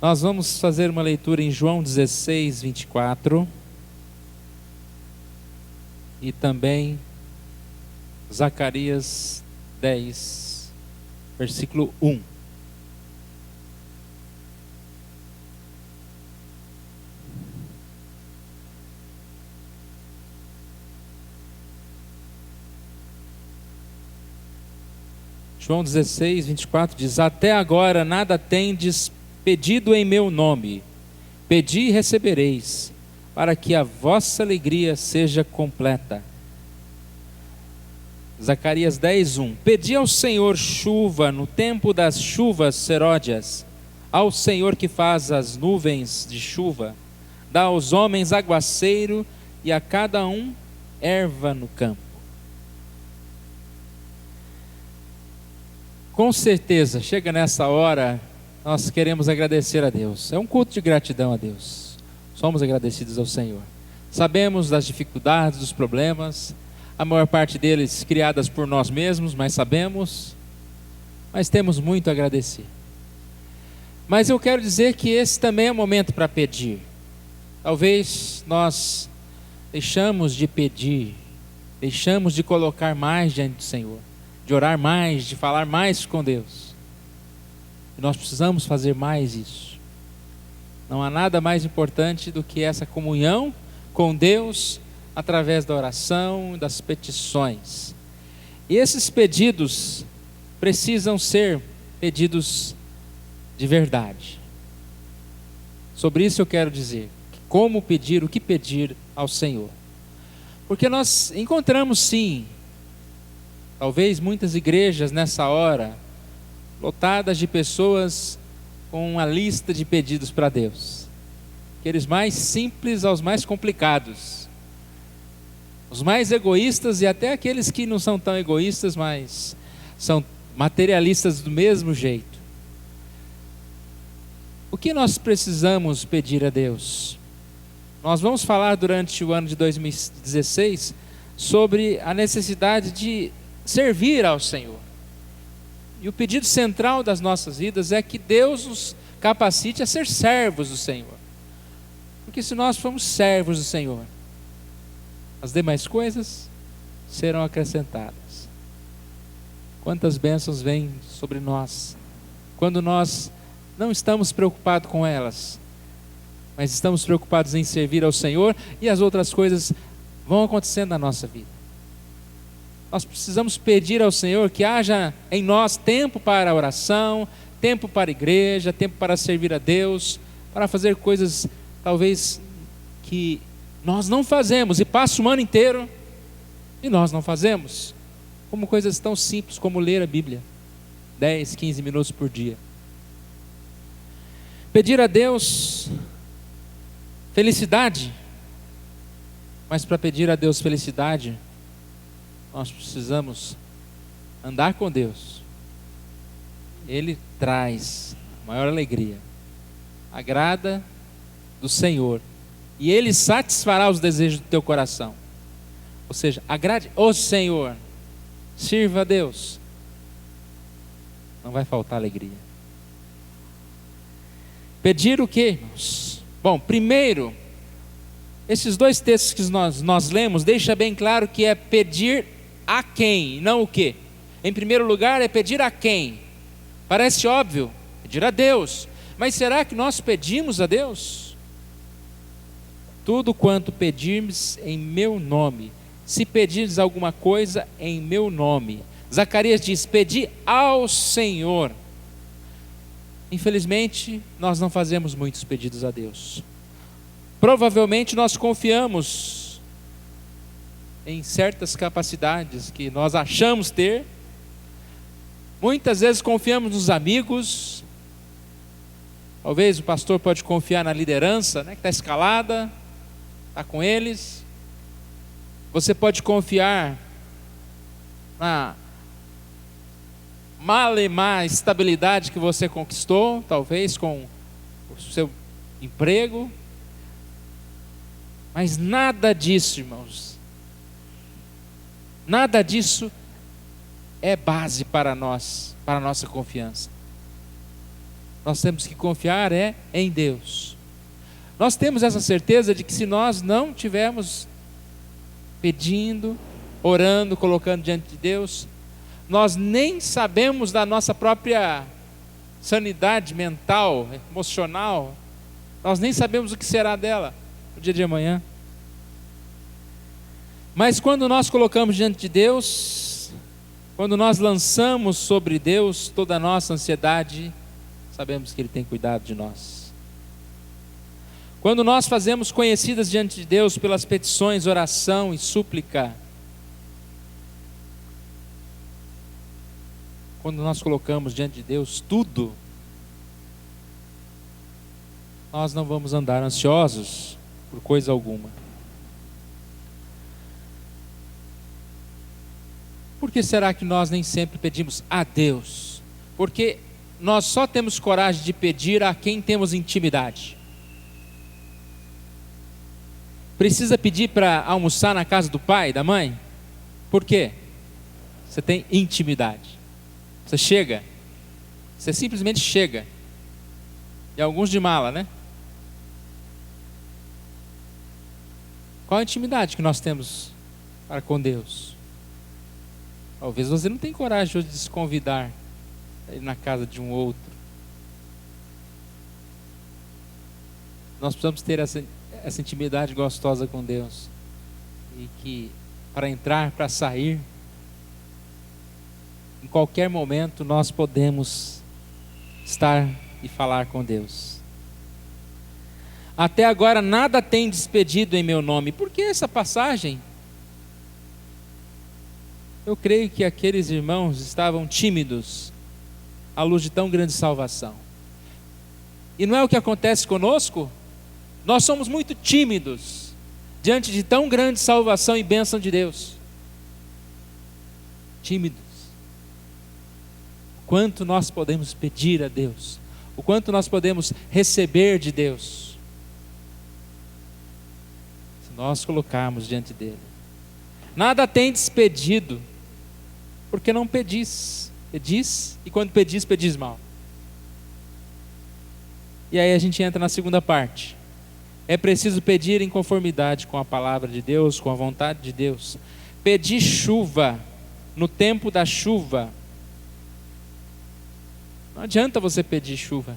Nós vamos fazer uma leitura em João 16, 24 e também Zacarias 10, versículo 1. João 16, 24 diz: Até agora nada tendes pedido em meu nome. Pedi e recebereis, para que a vossa alegria seja completa. Zacarias 10, 1. Pedi ao Senhor chuva no tempo das chuvas seródias, ao Senhor que faz as nuvens de chuva, dá aos homens aguaceiro e a cada um erva no campo. Com certeza, chega nessa hora, nós queremos agradecer a Deus. É um culto de gratidão a Deus. Somos agradecidos ao Senhor. Sabemos das dificuldades, dos problemas, a maior parte deles criadas por nós mesmos, mas temos muito a agradecer. Mas eu quero dizer que esse também é o momento para pedir. Talvez nós deixamos de pedir, deixamos de colocar mais diante do Senhor, de orar mais, de falar mais com Deus. E nós precisamos fazer mais isso. Não há nada mais importante do que essa comunhão com Deus através da oração, das petições. E esses pedidos precisam ser pedidos de verdade. Sobre isso eu quero dizer, como pedir, o que pedir ao Senhor. Porque nós encontramos sim, talvez muitas igrejas nessa hora, lotadas de pessoas com uma lista de pedidos para Deus. Aqueles mais simples aos mais complicados. Os mais egoístas e até aqueles que não são tão egoístas, mas são materialistas do mesmo jeito. O que nós precisamos pedir a Deus? Nós vamos falar durante o ano de 2016 sobre a necessidade de servir ao Senhor. E o pedido central das nossas vidas é que Deus nos capacite a ser servos do Senhor. Porque se nós formos servos do Senhor, as demais coisas serão acrescentadas. Quantas bênçãos vêm sobre nós quando nós não estamos preocupados com elas, mas estamos preocupados em servir ao Senhor, e as outras coisas vão acontecendo na nossa vida. Nós precisamos pedir ao Senhor que haja em nós tempo para a oração, tempo para a igreja, tempo para servir a Deus, para fazer coisas talvez que nós não fazemos e passa o ano inteiro e nós não fazemos, como coisas tão simples como ler a Bíblia 10, 15 minutos por dia. Pedir a Deus felicidade, mas para pedir a Deus felicidade nós precisamos andar com Deus. Ele traz a maior alegria, agrada do Senhor, e Ele satisfará os desejos do teu coração. Ou seja, agrade o Senhor, sirva a Deus, não vai faltar alegria. Pedir o quê, irmãos? Bom, primeiro, esses dois textos que nós lemos, deixa bem claro que é pedir a quem, não o quê. Em primeiro lugar é pedir a quem. Parece óbvio, pedir a Deus. Mas será que nós pedimos a Deus? Tudo quanto pedirmos em meu nome, se pedires alguma coisa em meu nome. Zacarias diz, pedi ao Senhor. Infelizmente, nós não fazemos muitos pedidos a Deus. Provavelmente nós confiamos em certas capacidades que nós achamos ter. Muitas vezes confiamos nos amigos. Talvez o pastor pode confiar na liderança, que está escalada, está com eles. Você pode confiar na má estabilidade que você conquistou, talvez com o seu emprego. Mas nada disso, irmãos, nada disso é base para nós, para a nossa confiança. Nós temos que confiar em Deus. Nós temos essa certeza de que se nós não estivermos pedindo, orando, colocando diante de Deus, nós nem sabemos da nossa própria sanidade mental, emocional, nós nem sabemos o que será dela no dia de amanhã. Mas quando nós colocamos diante de Deus, quando nós lançamos sobre Deus toda a nossa ansiedade, sabemos que Ele tem cuidado de nós. Quando nós fazemos conhecidas diante de Deus pelas petições, oração e súplica, quando nós colocamos diante de Deus tudo, nós não vamos andar ansiosos por coisa alguma. Por que será que nós nem sempre pedimos a Deus? Porque nós só temos coragem de pedir a quem temos intimidade. Precisa pedir para almoçar na casa do pai, da mãe? Por quê? Você tem intimidade. Você chega, você simplesmente chega. E alguns de mala, né? Qual a intimidade que nós temos para com Deus? Talvez você não tenha coragem hoje de se convidar a ir na casa de um outro. Nós precisamos ter essa intimidade gostosa com Deus. E que para entrar, para sair, em qualquer momento nós podemos estar e falar com Deus. Até agora nada tem despedido em meu nome. Por que essa passagem? Eu creio que aqueles irmãos estavam tímidos à luz de tão grande salvação. E não é o que acontece conosco? Nós somos muito tímidos diante de tão grande salvação e bênção de Deus. Tímidos. O quanto nós podemos pedir a Deus, o quanto nós podemos receber de Deus, se nós colocarmos diante dele. Nada tem despedido, porque não pedis. Pedis, e quando pedis, pedis mal. E aí a gente entra na segunda parte. É preciso pedir em conformidade com a palavra de Deus, com a vontade de Deus. Pedir chuva no tempo da chuva. Não adianta você pedir chuva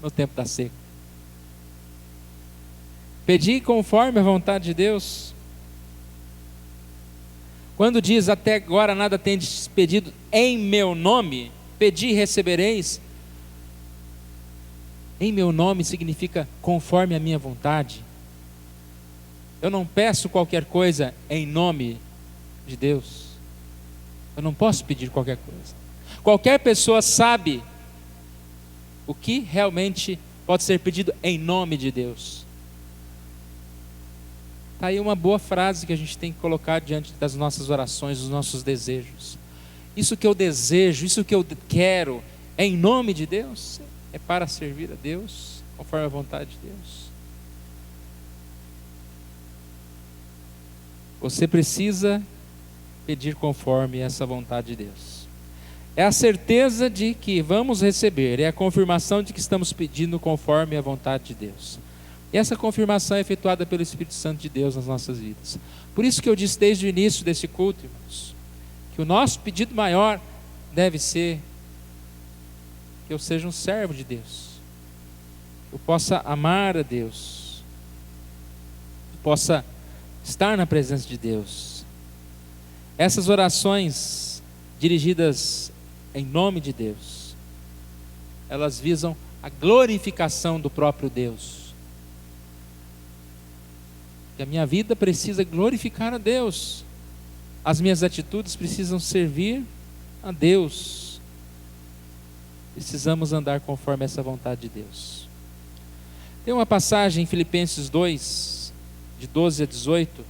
no tempo da seca. Pedir conforme a vontade de Deus. Quando diz até agora nada tendes pedido em meu nome, pedi e recebereis. Em meu nome significa conforme a minha vontade. Eu não peço qualquer coisa em nome de Deus. Eu não posso pedir qualquer coisa. Qualquer pessoa sabe o que realmente pode ser pedido em nome de Deus. Está aí uma boa frase que a gente tem que colocar diante das nossas orações, dos nossos desejos. Isso que eu desejo, isso que eu quero, é em nome de Deus? É para servir a Deus, conforme a vontade de Deus. Você precisa pedir conforme essa vontade de Deus. É a certeza de que vamos receber, é a confirmação de que estamos pedindo conforme a vontade de Deus. E essa confirmação é efetuada pelo Espírito Santo de Deus nas nossas vidas. Por isso que eu disse desde o início desse culto, irmãos, que o nosso pedido maior deve ser que eu seja um servo de Deus, eu possa amar a Deus, eu possa estar na presença de Deus. Essas orações dirigidas em nome de Deus, elas visam a glorificação do próprio Deus. Que a minha vida precisa glorificar a Deus, as minhas atitudes precisam servir a Deus. Precisamos andar conforme essa vontade de Deus. Tem uma passagem em Filipenses 2, de 12 a 18,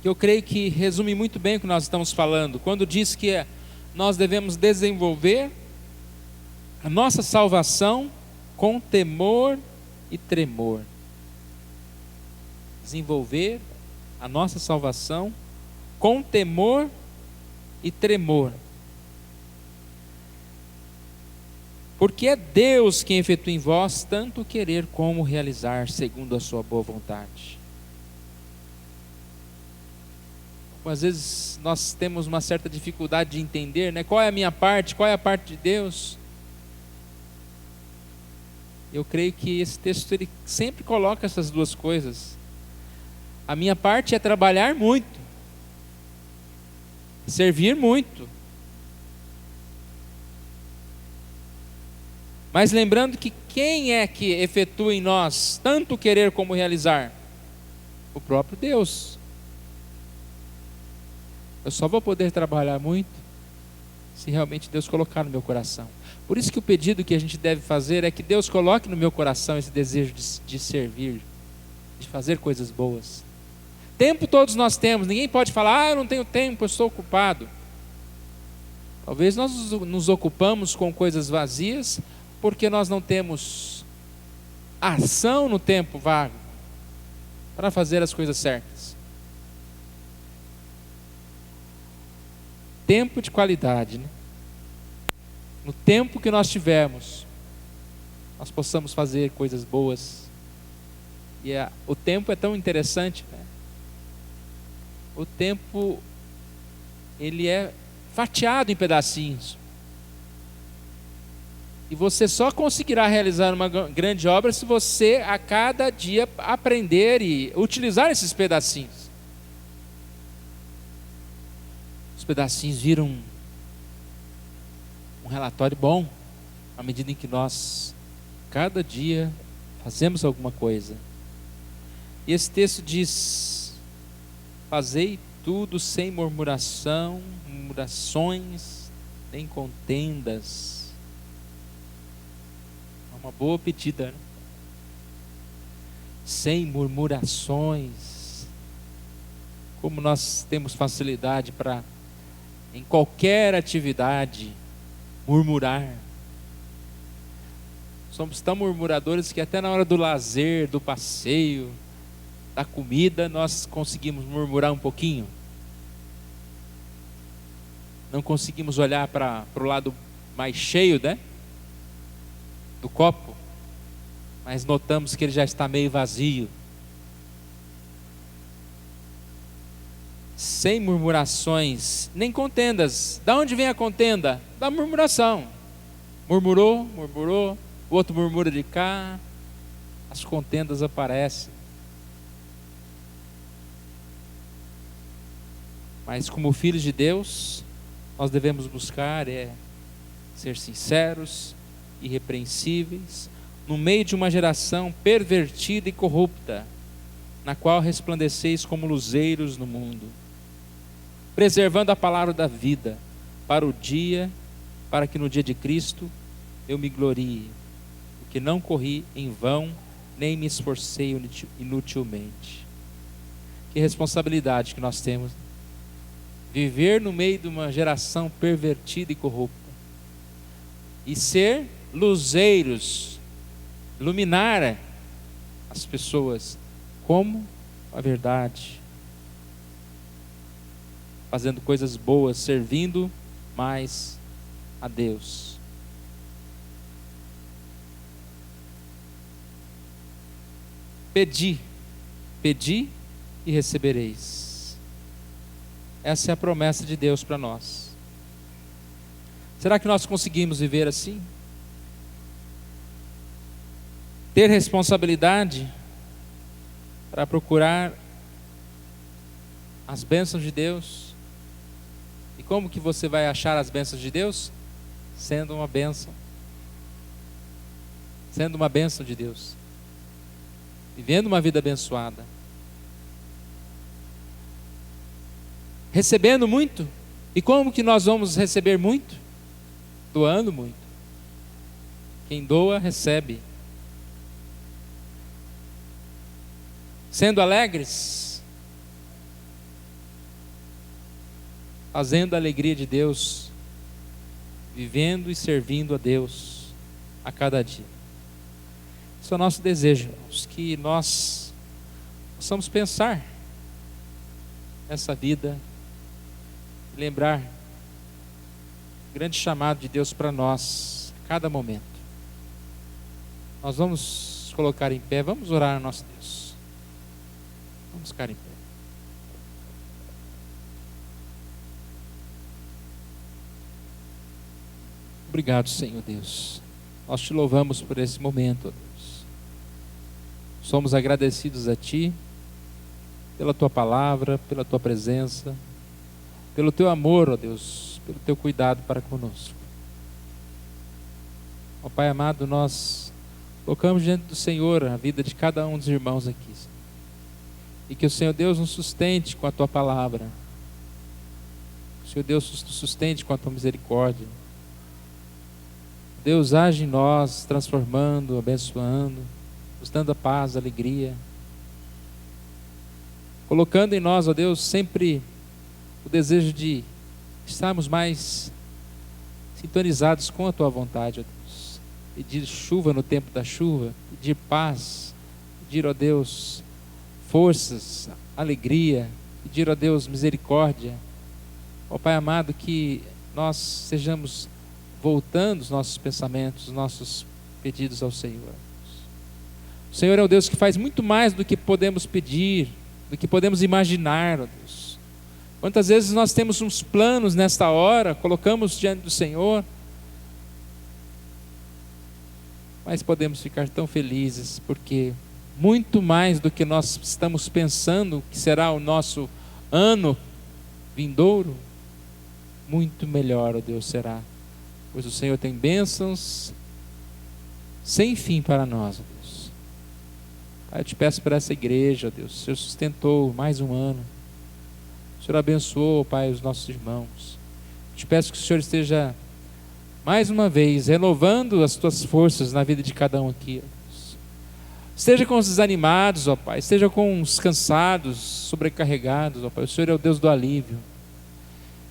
que eu creio que resume muito bem o que nós estamos falando, quando diz que nós devemos desenvolver a nossa salvação com temor e tremor. Desenvolver a nossa salvação com temor e tremor. Porque é Deus quem efetua em vós tanto querer como realizar, segundo a sua boa vontade. Às vezes nós temos uma certa dificuldade de entender, né? Qual é a minha parte, qual é a parte de Deus. Eu creio que esse texto ele sempre coloca essas duas coisas. A minha parte é trabalhar muito, servir muito. Mas lembrando que quem é que efetua em nós tanto querer como realizar? O próprio Deus. Eu só vou poder trabalhar muito se realmente Deus colocar no meu coração. Por isso que o pedido que a gente deve fazer é que Deus coloque no meu coração esse desejo de servir, de fazer coisas boas. Tempo todos nós temos, ninguém pode falar, eu não tenho tempo, eu estou ocupado. Talvez nós nos ocupamos com coisas vazias, porque nós não temos ação no tempo vago para fazer as coisas certas. Tempo de qualidade, né? No tempo que nós tivermos, nós possamos fazer coisas boas. E o tempo é tão interessante, né? O tempo, ele é fatiado em pedacinhos. E você só conseguirá realizar uma grande obra se você a cada dia aprender e utilizar esses pedacinhos. Os pedacinhos viram um relatório bom, à medida em que nós, cada dia, fazemos alguma coisa. E esse texto diz: fazei tudo sem murmuração, murmurações, nem contendas. Uma boa pedida, né? Sem murmurações. Como nós temos facilidade para, em qualquer atividade, murmurar. Somos tão murmuradores que até na hora do lazer, do passeio, da comida, nós conseguimos murmurar um pouquinho. Não conseguimos olhar para o lado mais cheio, né? Do copo, mas notamos que ele já está meio vazio. Sem murmurações, nem contendas. Da onde vem a contenda? Da murmuração. Murmurou, o outro murmura de cá, as contendas aparecem. Mas como filhos de Deus, nós devemos buscar ser sinceros, irrepreensíveis, no meio de uma geração pervertida e corrupta, na qual resplandeceis como luzeiros no mundo, preservando a palavra da vida, para que no dia de Cristo eu me glorie, porque não corri em vão, nem me esforcei inutilmente. Que responsabilidade que nós temos, viver no meio de uma geração pervertida e corrupta, e ser luzeiros, iluminar as pessoas como a verdade, fazendo coisas boas, servindo mais a Deus. Pedi e recebereis. Essa é a promessa de Deus para nós. Será que nós conseguimos viver assim? Ter responsabilidade para procurar as bênçãos de Deus. E como que você vai achar as bênçãos de Deus? Sendo uma bênção. Sendo uma bênção de Deus. Vivendo uma vida abençoada. Recebendo muito. E como que nós vamos receber muito? Doando muito. Quem doa, recebe. Sendo alegres, fazendo a alegria de Deus, vivendo e servindo a Deus a cada dia. Esse é o nosso desejo, irmãos, que nós possamos pensar nessa vida, lembrar o grande chamado de Deus para nós, a cada momento. Nós vamos colocar em pé, vamos orar a nosso Deus. Vamos ficar em pé. Obrigado, Senhor Deus. Nós te louvamos por esse momento, ó Deus. Somos agradecidos a Ti pela Tua palavra, pela Tua presença, pelo Teu amor, ó Deus, pelo Teu cuidado para conosco. Ó Pai amado, nós colocamos diante do Senhor a vida de cada um dos irmãos aqui, Senhor. E que o Senhor Deus nos sustente com a Tua palavra. Que o Senhor Deus nos sustente com a Tua misericórdia. Deus, age em nós, transformando, abençoando, nos dando a paz, a alegria. Colocando em nós, ó Deus, sempre o desejo de estarmos mais sintonizados com a Tua vontade, ó Deus. Pedir chuva no tempo da chuva, pedir paz, pedir, ó Deus, forças, alegria, pedir, ó Deus, misericórdia. Ó Pai amado, que nós sejamos voltando os nossos pensamentos, os nossos pedidos ao Senhor. O Senhor é o Deus que faz muito mais do que podemos pedir, do que podemos imaginar, ó Deus. Quantas vezes nós temos uns planos nesta hora, colocamos diante do Senhor, mas podemos ficar tão felizes, porque muito mais do que nós estamos pensando que será o nosso ano vindouro, muito melhor, ó Deus, será. Pois o Senhor tem bênçãos sem fim para nós, ó Deus. Pai, eu te peço por essa igreja, ó Deus. O Senhor sustentou mais um ano. O Senhor abençoou, Pai, os nossos irmãos. Eu te peço que o Senhor esteja mais uma vez renovando as tuas forças na vida de cada um aqui, ó Deus. Esteja com os desanimados, ó Pai. Esteja com os cansados, sobrecarregados, ó Pai. O Senhor é o Deus do alívio.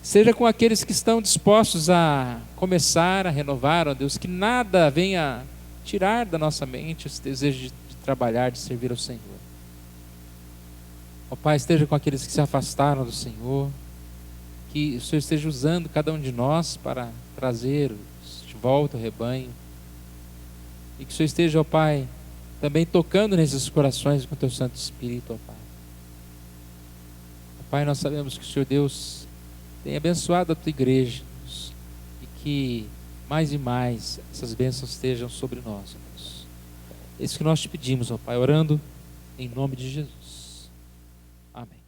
Seja com aqueles que estão dispostos a começar, a renovar, ó Deus, que nada venha tirar da nossa mente esse desejo de trabalhar, de servir ao Senhor. Ó Pai, esteja com aqueles que se afastaram do Senhor, que o Senhor esteja usando cada um de nós para trazer de volta o rebanho, e que o Senhor esteja, ó Pai, também tocando nesses corações com o Teu Santo Espírito, ó Pai. Ó Pai, nós sabemos que o Senhor Deus tem abençoado a Tua igreja, Deus, e que mais e mais essas bênçãos estejam sobre nós, Deus. É isso que nós te pedimos, ó Pai, orando em nome de Jesus. Amém.